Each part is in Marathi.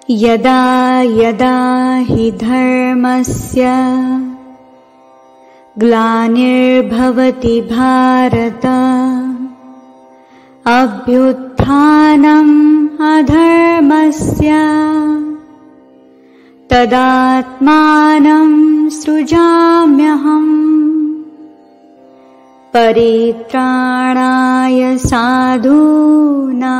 यदा यदा हि धर्मस्य ग्लानिर्भवति भारत अभ्युत्थानम् अधर्मस्य तदात्मानं सृजाम्यहम् परित्राणाय साधूनां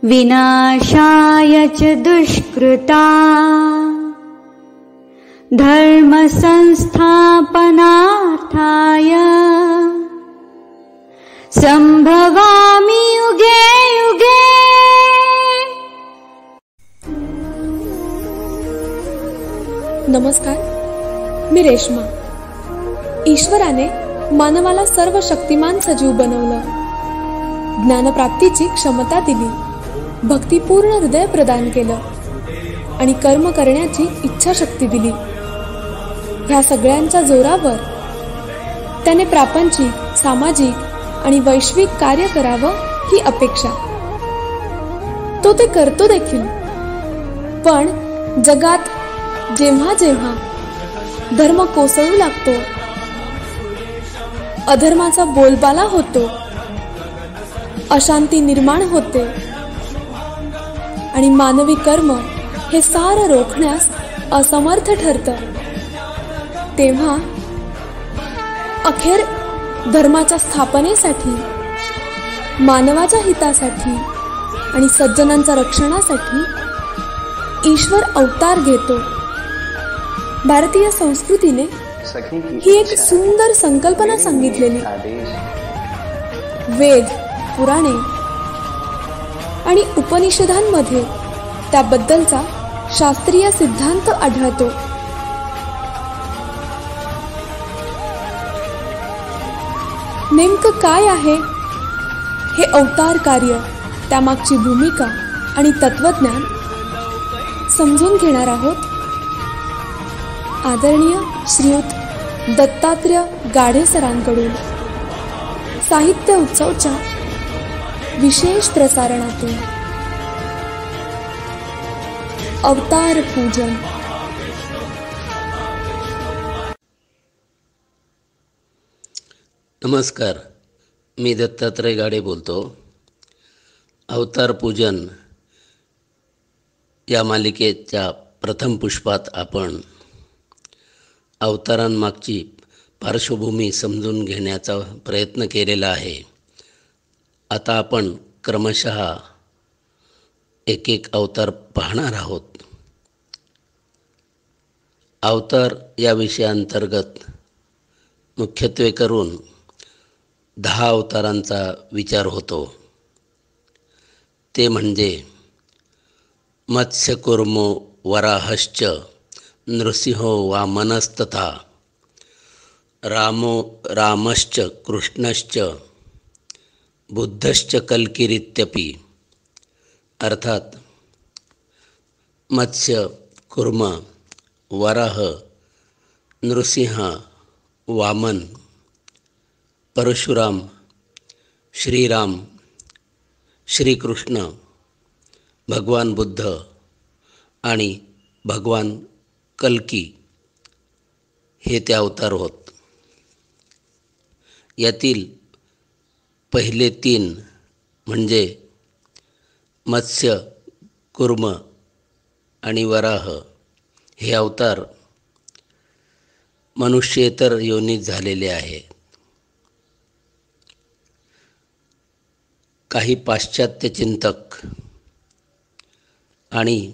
विनाशाय च दुष्कृता धर्म संस्थापनार्थाय संभवामि युगे युगे। नमस्कार, मी रेश्मा. ईश्वराने मानवाला सर्व शक्तिमान सजीव बनवलं, ज्ञानप्राप्तीची क्षमता दिली, भक्तिपूर्ण हृदय प्रदान केलं आणि कर्म करण्याची इच्छाशक्ती दिली. ह्या सगळ्यांच्या जोरावर त्याने प्रापंचिक, सामाजिक आणि वैश्विक कार्य करावं ही अपेक्षा. तो ते करतो देखील. पण जगात जेव्हा जेव्हा धर्म कोसळू लागतो, अधर्माचा बोलबाला होतो, अशांती निर्माण होते आणि मानवी कर्म हे सारं रोखण्यास असमर्थ ठरतं, तेव्हा अखेर धर्माच्या स्थापनेसाठी, मानवाच्या हितासाठी आणि सज्जनांच्या रक्षणासाठी ईश्वर अवतार घेतो. भारतीय संस्कृतीने ही एक सुंदर संकल्पना सांगितलेली. वेद, पुराणे आणि उपनिषदांमध्ये त्याबद्दलचा शास्त्रीय सिद्धांत आढळतो. नेमकं काय आहे हे अवतार कार्य, त्यामागची भूमिका आणि तत्वज्ञान समजून घेणार आहोत आदरणीय श्रीयुत दत्तात्रेय गाढे सरांकडून साहित्य उत्सवच्या विशेष प्रसारणातून. अवतार पूजन. नमस्कार, मी दत्तात्रेय गाढे बोलतो. अवतार पूजन या मालिकेच्या प्रथम पुष्पात आपण अवतारांमागची पार्श्वभूमी समजून घेण्याचा प्रयत्न केलेला आहे. आता आपण क्रमशः एक एक अवतार पाहणार आहोत. अवतार या विषयांतर्गत मुख्यत्वे करून 10 अवतारांचा विचार होतो. ते म्हणजे मत्स्यकूर्मो वराहश्च नृसिंहो वामनस्तथा रामश्च कृष्णश्च बुद्धश्च कल्किरित्यपि. अर्थात मत्स्य, कूर्म, वराह, नृसिंह, वामन, परशुराम, श्रीराम, श्रीकृष्ण, भगवान बुद्ध आणि भगवान कल्की हे ते अवतार होत. यातील पहिले 3 म्हणजे मत्स्य, कूर्म आणि वराह हे अवतार मनुष्येतर योनीत झालेले आहेत. काही पाश्चात्य चिंतक आणि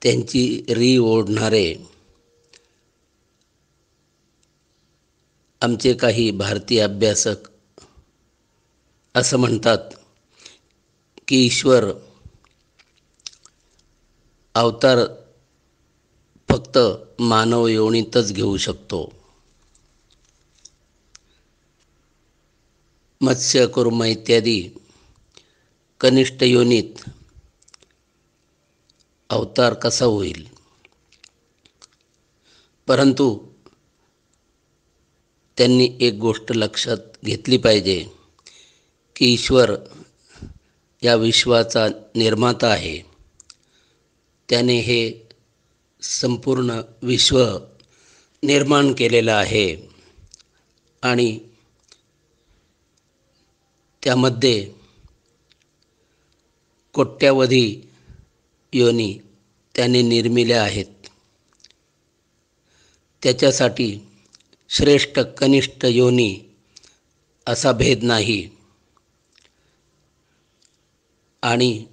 त्यांची री ओढणारे आमचे काही भारतीय अभ्यासक असं म्हणतात की ईश्वर अवतार फक्त मानव योनीतच घेऊ शकतो. मत्स्य, कूर्म इत्यादी कनिष्ठ योनीत अवतार कसा होईल? परंतु त्यांनी एक गोष्ट लक्षात घेतली पाहिजे की ईश्वर या विश्वाचा निर्माता आहे. त्याने हे संपूर्ण विश्व निर्माण केलेलं आहे आणि त्यामध्ये कोट्यावधी योनी त्याने निर्मिल्या आहेत. त्याच्यासाठी श्रेष्ठ कनिष्ठ योनी असा भेद नाही आणि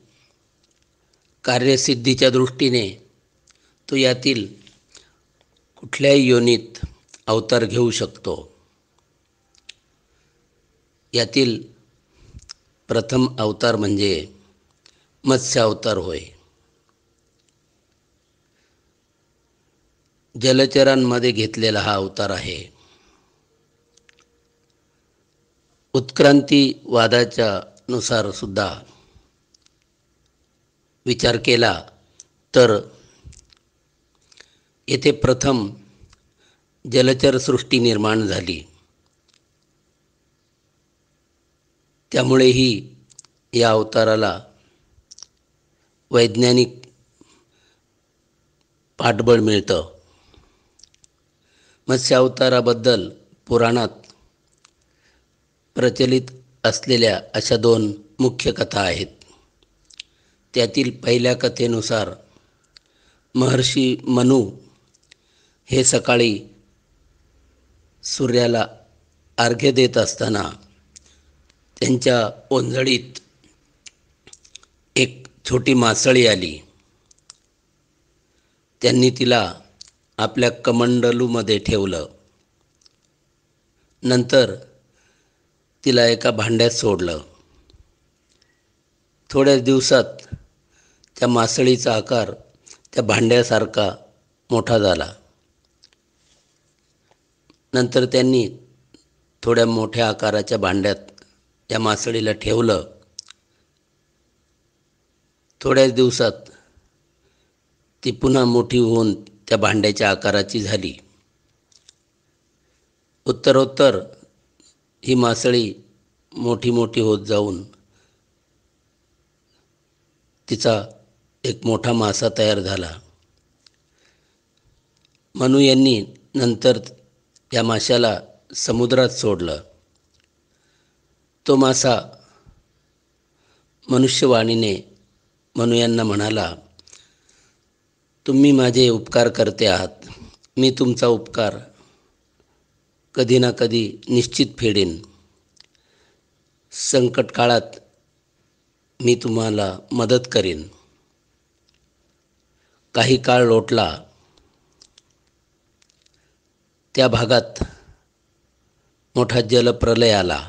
कार्यसिद्धीच्या दृष्टीने तो यातील कुठल्याही योनीत अवतार घेऊ शकतो. यातील प्रथम अवतार म्हणजे मत्स्य अवतार होय. जलचरांमध्ये घेतलेला हा अवतार आहे. उत्क्रांतीवादाच्या नुसार सुद्धा विचार केला तर येथे प्रथम जलचर सृष्टी निर्माण झाली. त्यामुळेही या अवताराला वैज्ञानिक पाठबळ मिळतं. मत्स्य अवताराबद्दल पुराणात प्रचलित असलेल्या अशा 2 मुख्य कथा आहेत. त्यातील पहिल्या कथेनुसार महर्षी मनू हे सकाळी सूर्याला अर्घ्य देत असताना त्यांच्या ओंजळीत एक छोटी मासळी आली. त्यांनी तिला आपल्या कमंडलूमध्ये ठेवलं. नंतर तिला एका भांड्यात सोडलं. थोड्याच दिवसात त्या मासळीचा आकार त्या भांड्यासारखा मोठा झाला. नंतर त्यांनी थोड्या मोठ्या आकाराच्या भांड्यात त्या मासळीला ठेवलं. थोड्याच दिवसात ती पुन्हा मोठी होऊन त्या भांड्याच्या आकाराची झाली. उत्तरोत्तर ही मासळी मोठी मोठी होत जाऊन तिचा एक मोठा मासा तयार झाला. मनू यांनी नंतर या माशाला समुद्रात सोडलं. तो मासा मनुष्यवाणीने मनू यांना म्हणाला, तुम्ही माझे उपकार करते आहात. मी तुमचा उपकार कधी ना कधी निश्चित फेडेन. संकट काळात मी तुम्हाला मदत करेन. काही काळ लोटला. त्या भागात मोठा जलप्रलय आला.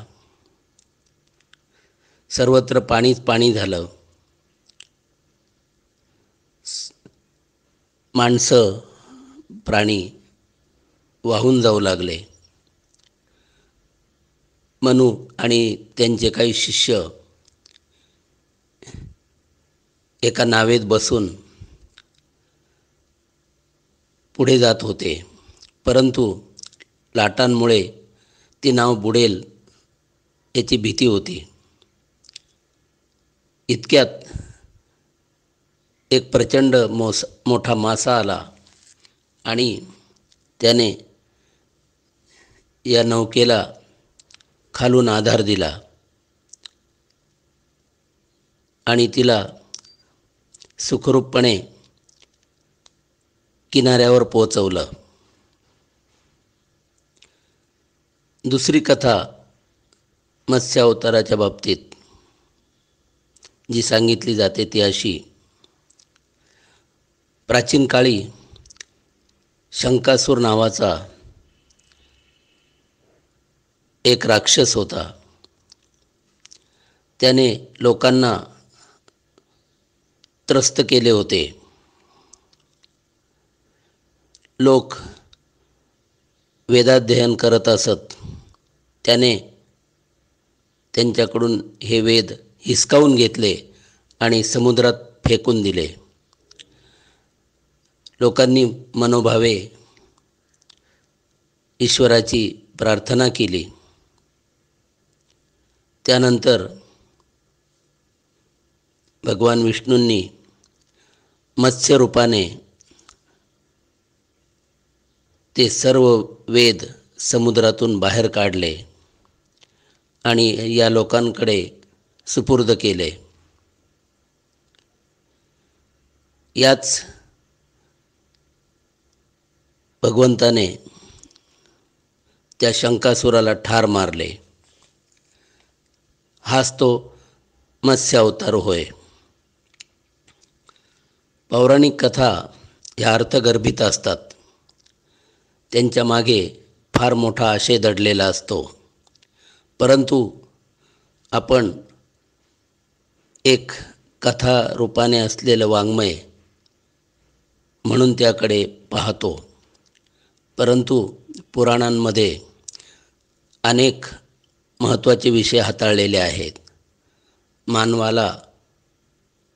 सर्वत्र पाणीच पाणी झालं. माणसं प्राणी वाहून जाऊ लागले. मनू आणि त्यांचे काही शिष्य एका नावेत बसून पुढे जात होते, परंतु लाटांमुळे ती नाव बुडेल याची भीती होती. इतक्यात एक प्रचंड मोठा मासा आला आणि त्याने या नौकेला खालून आधार दिला आणि तिला सुखरूपपणे किनाऱ्यावर पोहोचवलं. दुसरी कथा मत्स्य अवताराच्या बाबतीत जी सांगितली जाते ती अशी. प्राचीन काळी शंकासूर नावाचा एक राक्षस होता. त्याने लोकांना त्रस्त केले होते. लोक वेदाध्ययन करत असत. त्याने त्यांच्याकडून हे वेद हिसकावून घेतले आणि समुद्रात फेकून दिले. लोकांनी मनोभावे ईश्वराची प्रार्थना केली. त्यानंतर भगवान विष्णूंनी मत्स्य रूपाने ते सर्व वेद समुद्रातून बाहेर काढले आणि या लोकांकडे सुपूर्द केले. याच भगवंताने त्या शंकासुराला ठार मारले. हाच तो मत्स्य अवतार होय. पौराणिक कथा ह्या अर्थगर्भित असतात. त्यांच्या मागे फार मोठा आशय दडलेला असतो. परंतु आपण एक कथा रूपाने असलेलं वाङ्मय म्हणून त्याकडे पाहतो. परंतु पुराणांमध्ये अनेक महत्त्वाचे विषय हाताळलेले आहेत. मानवाला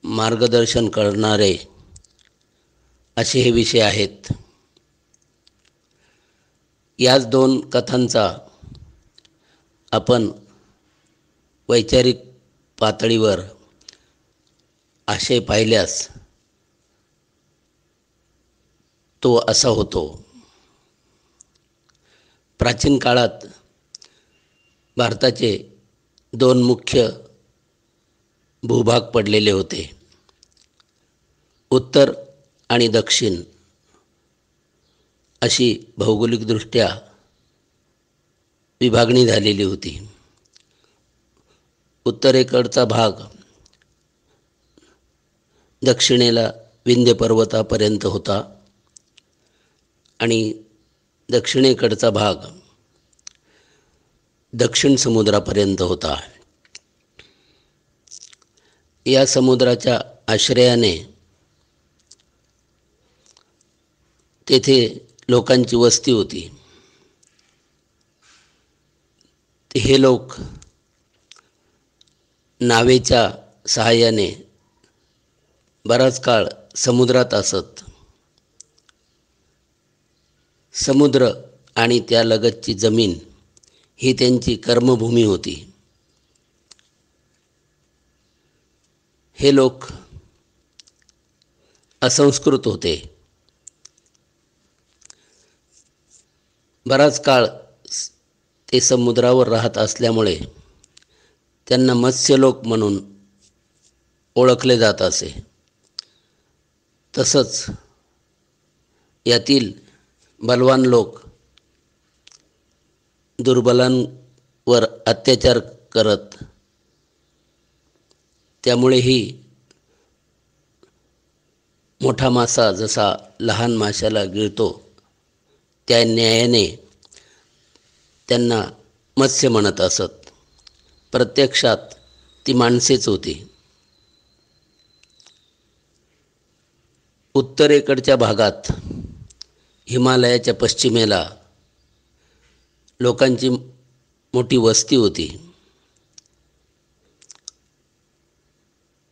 मार्गदर्शन करणारे असे हे विषय आहेत. याच दोन कथांचा आपण वैचारिक पातळीवर आशय पाहिल्यास तो असा होतो. प्राचीन काळात भारताचे दोन मुख्य भूभाग पडलेले होते. उत्तर आणि दक्षिण अशी भौगोलिकदृष्ट्या विभागणी झालेली होती. उत्तरेकडचा भाग दक्षिणेला विंध्य पर्वतापर्यंत होता आणि दक्षिणेकडचा भाग दक्षिण समुद्रापर्यंत होता. या समुद्राच्या आश्रयाने तेथे लोकांची वस्ती होती. हे लोक नावेच्या सहाय्याने बराच काळ समुद्रात असत. समुद्र आणि त्यालगतची जमीन ही त्यांची कर्मभूमी होती. हे लोक असंस्कृत होते. बराच काळ ते समुद्रावर राहत असल्यामुळे त्यांना मत्स्यलोक म्हणून ओळखले जात असे. तसंच यातील बलवान लोक दुर्बलांवर अत्याचार करत, त्यामुळेही मोठा मासा जसा लहान माशाला गिळतो त्या न्यायाने त्यांना मत्स्य म्हणत असत. प्रत्यक्षात ती माणसेच होती. उत्तरेकडच्या भागात हिमालयाच्या पश्चिमेला लोकांची मोठी वस्ती होती.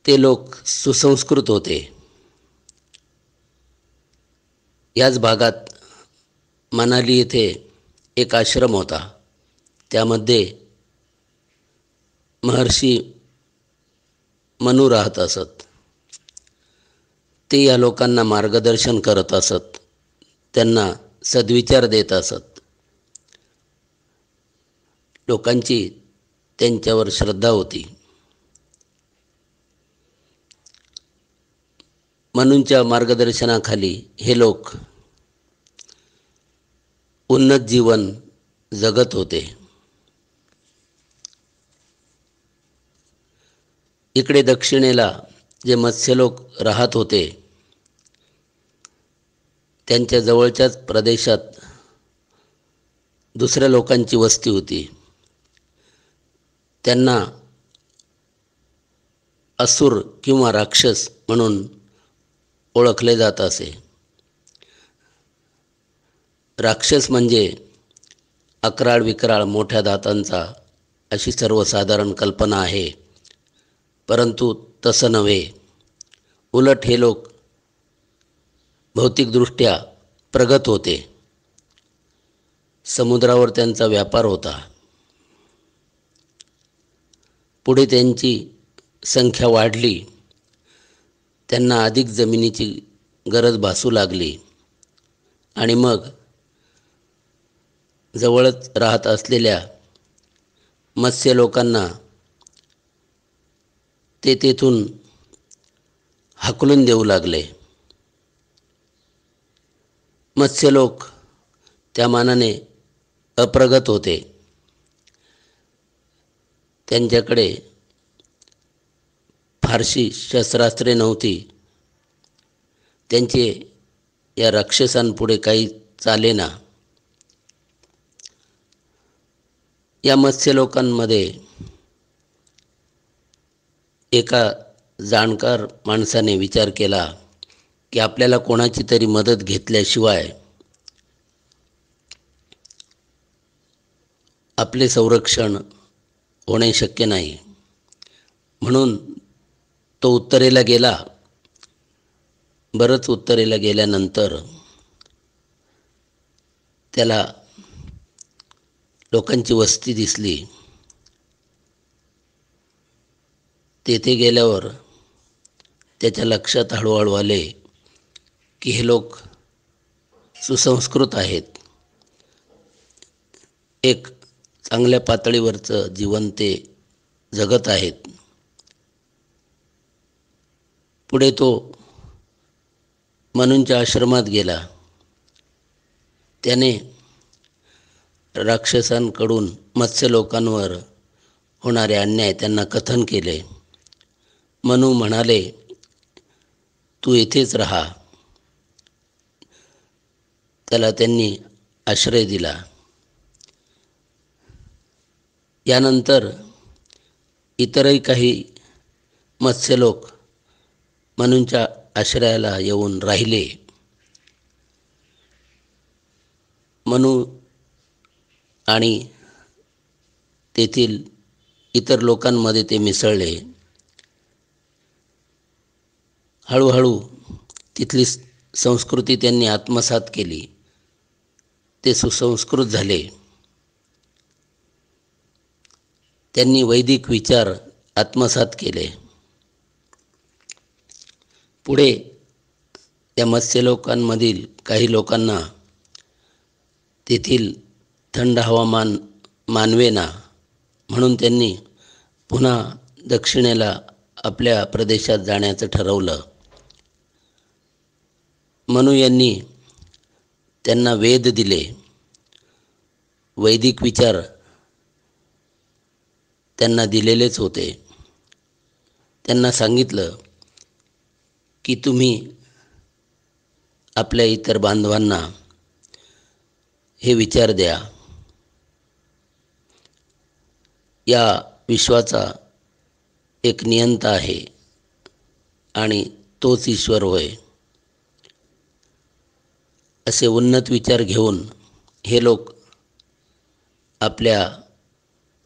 ते लोक सुसंस्कृत होते. याच भागात मनाली येथे एक आश्रम होता. त्यामध्ये महर्षी मनु राहत असत. ते या लोकांना मार्गदर्शन करत असत. त्यांना सद्विचार देत असत. लोकांची त्यांच्यावर श्रद्धा होती. मनूंच्या मार्गदर्शनाखाली हे लोक उन्नत जीवन जगत होते. इकडे दक्षिणेला जे मत्स्यलोक राहत होते त्यांच्या जवळच्याच प्रदेशात दुसऱ्या लोकांची वस्ती होती. त्यांना असुर किंवा राक्षस म्हणून ओळखले जात असे. राक्षस म्हणजे अकराळ विक्राळ मोठ्या दातांचा अशी सर्वसाधारण कल्पना आहे. परंतु तसं नव्हे. उलट हे लोक भौतिकदृष्ट्या प्रगत होते. समुद्रावर त्यांचा व्यापार होता. पुढे त्यांची संख्या वाढली त्यांना अधिक जमिनीची गरज भासू लागली आणि मग जवळच राहत असलेल्या मत्स्य लोकांना ते तेथून हाकलून देऊ लागले. मत्स्यलोक त्या मानाने अप्रगत होते. त्यांच्याकडे फारशी शस्त्रास्त्रे नव्हती. त्यांचे या राक्षसांपुढे काही चालेना. या मत्स्यलोकांमध्ये एका जाणकार माणसाने विचार केला की आपल्याला कोणाची तरी मदत घेतल्याशिवाय आपले संरक्षण होणे शक्य नाही. म्हणून तो उत्तरेला गेला. बरंच उत्तरेला गेल्यानंतर त्याला लोकांची वस्ती दिसली. तेथे गेल्यावर त्याच्या लक्षात हळूहळू आले की हे लोक सुसंस्कृत आहेत. एक चांगल्या पातळीवरचं जीवन ते जगत आहेत. पुढे तो मनूंच्या आश्रमात गेला. त्याने राक्षसांकडून मत्स्य लोकांवर होणारे अन्याय त्यांना कथन केले. मनू म्हणाले, तू येथेच राहा. त्याला त्यांनी आश्रय दिला. यानंतर इतरही काही मत्स्यलोक मनूंच्या आश्रयाला येऊन राहिले. मनू आणि तेथील इतर लोकांमध्ये ते मिसळले. हळूहळू तिथली संस्कृती त्यांनी आत्मसात केली. ते सुसंस्कृत झाले. त्यांनी वैदिक विचार आत्मसात केले. पुढे त्या मत्स्यलोकांमधील काही लोकांना तेथील थंड हवामान मानवेना म्हणून त्यांनी पुन्हा दक्षिणेला आपल्या प्रदेशात जाण्याचं ठरवलं. मनू यांनी त्यांना वेद दिले. वैदिक विचार त्यांना दिलेलेच होते. त्यांना सांगितलं की तुम्ही आपल्या इतर बांधवांना हे विचार द्या. या विश्वाचा एक नियंता आहे आणि तोच ईश्वर होय. असे उन्नत विचार घेऊन हे लोक आपल्या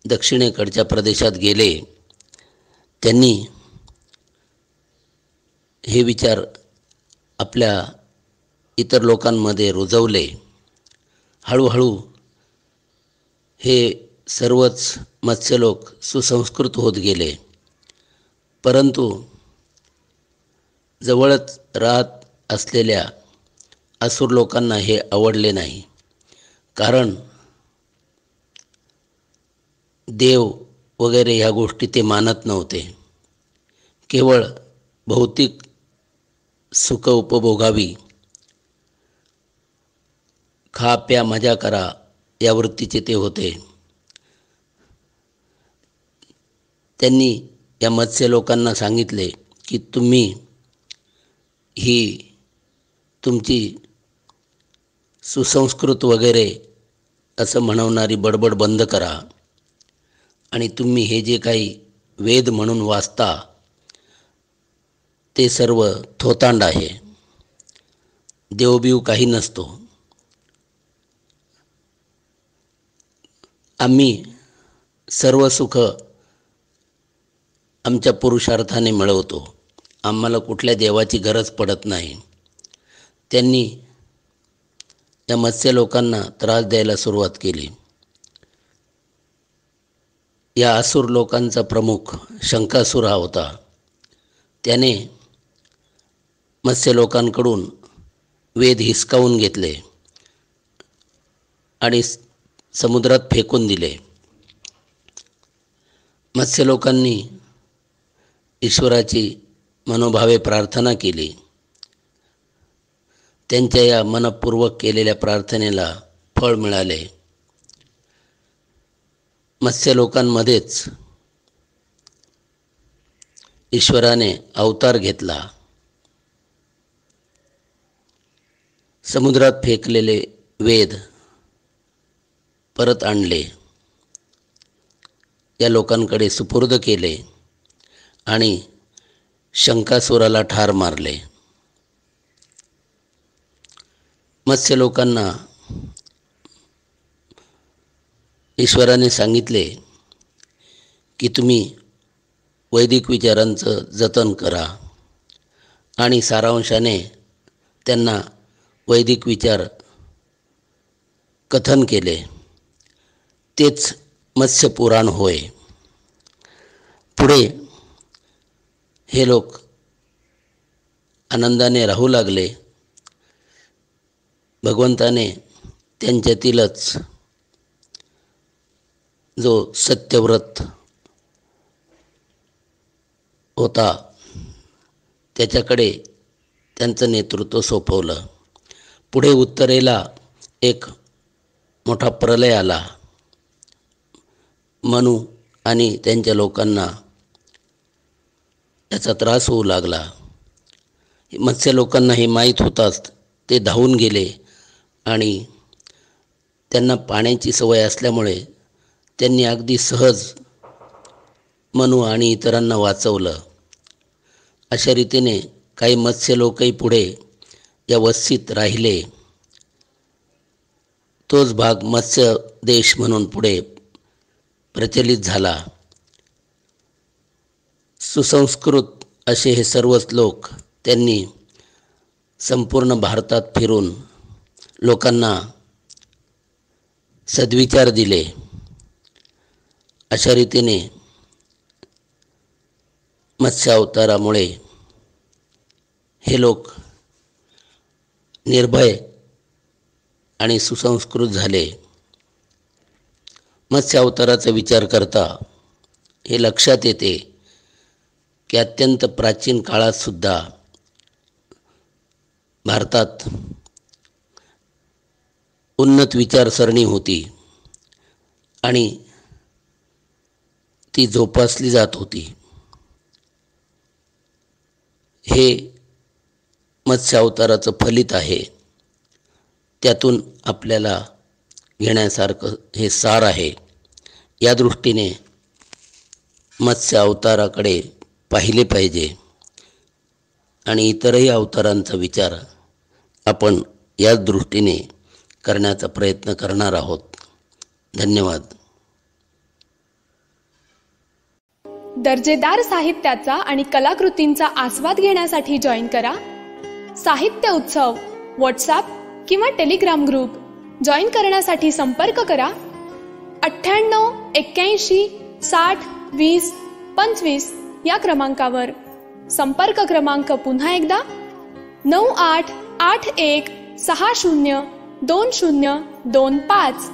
दक्षिणेकडच्या प्रदेशात गेले. त्यांनी हे विचार आपल्या इतर लोकांमध्ये रुजवले. हळूहळू हे सर्वच मत्स्यलोक सुसंस्कृत होत गेले. परंतु जवळच राहत असलेल्या असुर लोकांना हे आवडले नाही. कारण देव वगैरे ह्या गोष्टी ते मानत नव्हते. केवळ भौतिक सुख उपभोगावी, खा प्या मजा करा या वृत्तीचे ते होते. त्यांनी या मत्स्य लोकांना सांगितले की तुम्ही ही तुमची सुसंस्कृत वगैरे असं म्हणवणारी बडबड बंद करा आणि तुम्ही हे जे काही वेद म्हणून वाचता ते सर्व थोतांड आहे. देवबीव काही नसतो. आम्ही सर्व सुख आमच्या पुरुषार्थाने मिळवतो. आम्हाला कुठल्या देवाची गरज पडत नाही. त्यांनी या मत्स्य लोकांना त्रास द्यायला सुरुवात केली. या असुर लोकांचा प्रमुख शंकासूर हा होता. त्याने मत्स्य लोकांकडून वेद हिसकावून घेतले आणि समुद्रात फेकून दिले. मत्स्य लोकांनी ईश्वराची मनोभावे प्रार्थना केली. त्यांच्या या मनपूर्वक केलेल्या प्रार्थनेला फळ मिळाले. मत्स्य लोकांमध्येच ईश्वराने अवतार घेतला. समुद्रात फेकलेले वेद परत आणले, या लोकांकडे सुपूर्द केले आणि शंकासुराला ठार मारले. मत्स्य लोकांना ईश्वराने सांगितले की तुम्ही वैदिक विचारांचं जतन करा आणि सारांशाने त्यांना वैदिक विचार कथन केले. तेच मत्स्यपुराण होय. पुढे हे लोक आनंदाने राहू लागले. भगवंताने त्यांच्यातीलच जो सत्यव्रत होता त्याच्याकडे त्यांचं नेतृत्व सोपवलं. पुढे उत्तरेला एक मोठा प्रलय आला. मनू आणि त्यांच्या लोकांना त्याचा त्रास होऊ लागला. मत्स्य लोकांना हे माहीत होताच ते धावून गेले आणि त्यांना पाण्याची सवय असल्यामुळे त्यांनी अगदी सहज मनू आणि इतरांना वाचवलं. अशा रीतीने काही मत्स्य लोकही पुढे या वस्तीत राहिले. तोच भाग मत्स्य देश म्हणून पुढे प्रचलित झाला. सुसंस्कृत असे हे सर्वच लोक त्यांनी संपूर्ण भारतात फिरून लोकांना सद्विचार दिले. अशा रीतीने मत्स्य अवतारामुळे हे लोक निर्भय आणि सुसंस्कृत झाले. मत्स्य अवताराचा विचार करता हे लक्षात येते की अत्यंत प्राचीन काळातसुद्धा भारतात उन्नत विचारसरणी होती आणि ती जोपासली जात होती. हे मत्स्य अवताराचं फलित आहे. त्यातून आपल्याला घेण्यासारखं हे सार आहे. या दृष्टीने मत्स्य अवताराकडे पाहिले पाहिजे आणि इतरही अवतारांचा विचार आपण याच दृष्टीने करण्याचा प्रयत्न करणार आहोत. धन्यवाद. दर्जेदार साहित्याचा आणि कलाकृतींचा आस्वाद घेण्यासाठी जॉईन करा साहित्य उत्सव व्हॉट्सॲप किंवा टेलिग्राम ग्रुप. जॉईन करण्यासाठी संपर्क करा 98 81 60 20 25 या क्रमांकावर. संपर्क क्रमांक पुन्हा एकदा 9881 60 2025.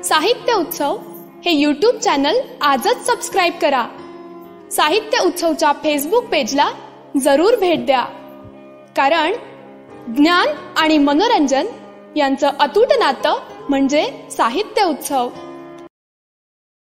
साहित्य उत्सव हे यूट्यूब चॅनल आजच सबस्क्राईब करा. साहित्य उत्सवच्या फेसबुक पेजला जरूर भेट द्या, कारण ज्ञान आणि मनोरंजन यांचं अतूट नातं म्हणजे साहित्य उत्सव.